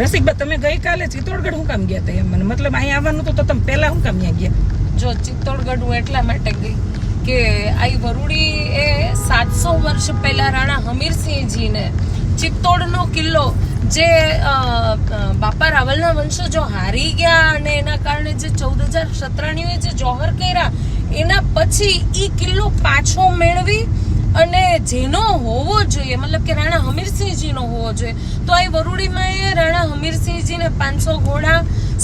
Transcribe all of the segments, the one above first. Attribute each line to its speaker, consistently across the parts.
Speaker 1: રસિકબા તમે ગઈકાલે ચિત્તોડગઢ હું કામ ગયા હતા એમ મને મતલબ અહીં આવવાનું તો તમે પહેલા હું કામ ત્યાં ગયા?
Speaker 2: જો ચિત્તોડગઢ હું એટલા માટે ગઈ કે આ વરુડી એ 700 વર્ષ પહેલા રાણા હમીરસિંહજીને ચિત્તોડનો કિલ્લો જે બાપા રાવલના વંશજો હારી ગયા અને એના કારણે જે 14,000 ક્ષત્રાણીઓએ જે જોહર કર્યા એના પછી ઈ કિલ્લો પાછો મેળવી અને જેનો હોવો જોઈએ મતલબ કે રાણા હમીરસિંહજીનો હોવો જોઈએ તો આ વરુડીમાં એ રાણા હમીરસિંહજીને 500 ઘોડા,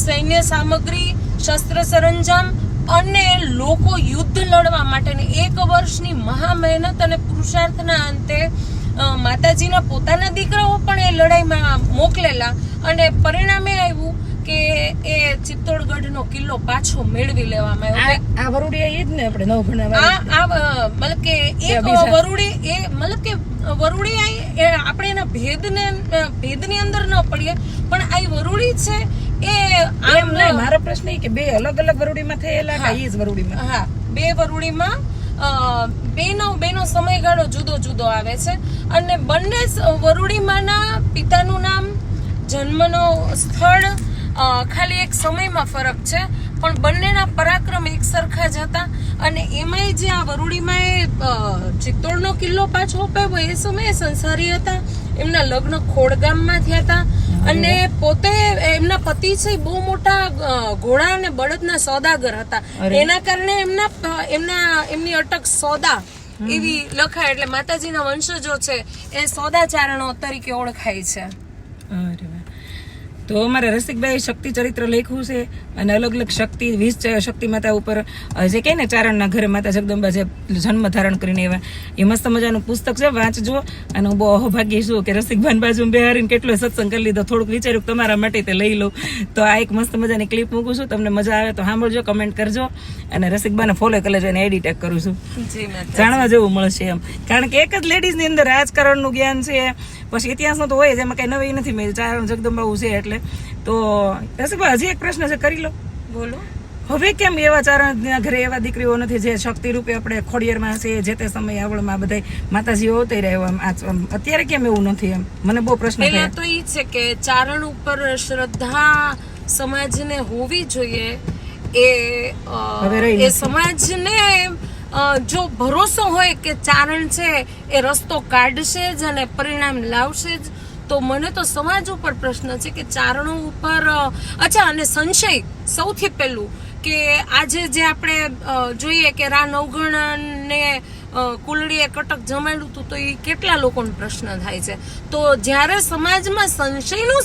Speaker 2: સૈન્ય સામગ્રી, શસ્ત્ર સરંજામ અને લોકો યુદ્ધ લડવા માટેની 1 વર્ષની મહા મહેનત અને પુરુષાર્થના અંતે માતાજીના પોતાના દીકરાઓ પણ એ લડાઈમાં મોકલેલા અને પરિણામે આવ્યું કે એ ચિત્તોડગઢનો કિલ્લો પાછો મેળવી લેવામાં આવ્યો.
Speaker 1: આ વરુડી એ જ ને આપણે નવ ભણવા
Speaker 2: મતલબ કે એક વરુડી એ મતલબ કે વરુડી આપણે એના ભેદની અંદર ન પડીએ પણ આ વરુડી છે એ
Speaker 1: એમ નહીં. મારો પ્રશ્ન એ કે બે અલગ અલગ વરુડીમાં થયેલા કે એ જ વરુડીમાં?
Speaker 2: હા, બે વરુડીમાં બેનો સમયગાળો જુદો જુદો આવે છે અને બંને વરુડીમાંના પિતાનું નામ, જન્મનો સ્થળ ખાલી એક સમયમાં ફરક છે પણ બંનેના પરાક્રમ એક સરખા જ હતા અને એમાંય જે આ વરુડીમાં એ ચિત્તોડનો કિલ્લો પાછો અપાવ્યો એ સમયે સંસારી હતા. એમના લગ્ન ખોડગામમાં થયા હતા અને પોતે એમના પતિ છે બહુ મોટા ઘોડા અને બળદના સોદાગર હતા. એના કારણે એમની અટક સોદા એવી લખાય એટલે માતાજીના વંશજો છે એ સોદાચારણો તરીકે ઓળખાય છે.
Speaker 1: અરે વાહ. તો અમારે રસિકભાઈ શક્તિ ચરિત્ર લખ્યું છે અને અલગ અલગ શક્તિ 20 શક્તિ માતા ઉપર જે કહે ને ચારણના ઘરે માતા જગદંબા જે જન્મ ધારણ કરીને એવા એ મસ્ત મજાનું પુસ્તક છે, વાંચજો. અને હું બહુ અહોભાગ્ય છું કે રસિકભાઈ બાજુ બેહારીને કેટલો સત્સંગ કરી લીધો. થોડુંક વિચાર્યું કે તમારા માટે તે લઈ લઉં તો આ એક મસ્ત મજાની ક્લિપ મૂકું છું. તમને મજા આવે તો સાંભળજો, કમેન્ટ કરજો અને રસિકભાઈને ફોલો કરી લેજો અને એડિટ કરું છું. જાણવા જેવું મળશે એમ, કારણ કે એક જ લેડીઝની અંદર રાજકારણનું જ્ઞાન છે પછી ઇતિહાસનું તો હોય જ, એમાં કઈ નવી નથી મેં ચારણ જગદંબાવું છે એટલે. તો રસિકભાઈ હજી એક પ્રશ્ન છે, કરી લો.
Speaker 2: બોલો.
Speaker 1: હવે કેમ એવા ચારણના ઘરે એવા દીકરીઓ નથી જે શક્તિ રૂપે આપણે ખોડિયારમાં છે જે તે સમયે આવડમાં બધા માતાજીઓ અવતરી રહ્યા અત્યારે કેમ એવું નથી? એમ મને બહુ પ્રશ્ન છે.
Speaker 2: પહેલા તો ઈ છે કે ચારણ ઉપર શ્રદ્ધા સમાજને હોવી જોઈએ. એ સમાજને જો ભરોસો હોય કે ચારણ છે એ રસ્તો કાઢશે જ અને પરિણામ લાવશે જ તો મને તો સમાજ ઉપર પ્રશ્ન છે કે ચારણો ઉપર અને સંશય સૌથી પહેલું કે આજે જે આપણે જોઈએ કે રા નવઘણ ને કુલડીએ કટક જમાડ્યું હતું તો એ કેટલા લોકોનો પ્રશ્ન થાય છે. તો જ્યારે સમાજમાં સંશયનું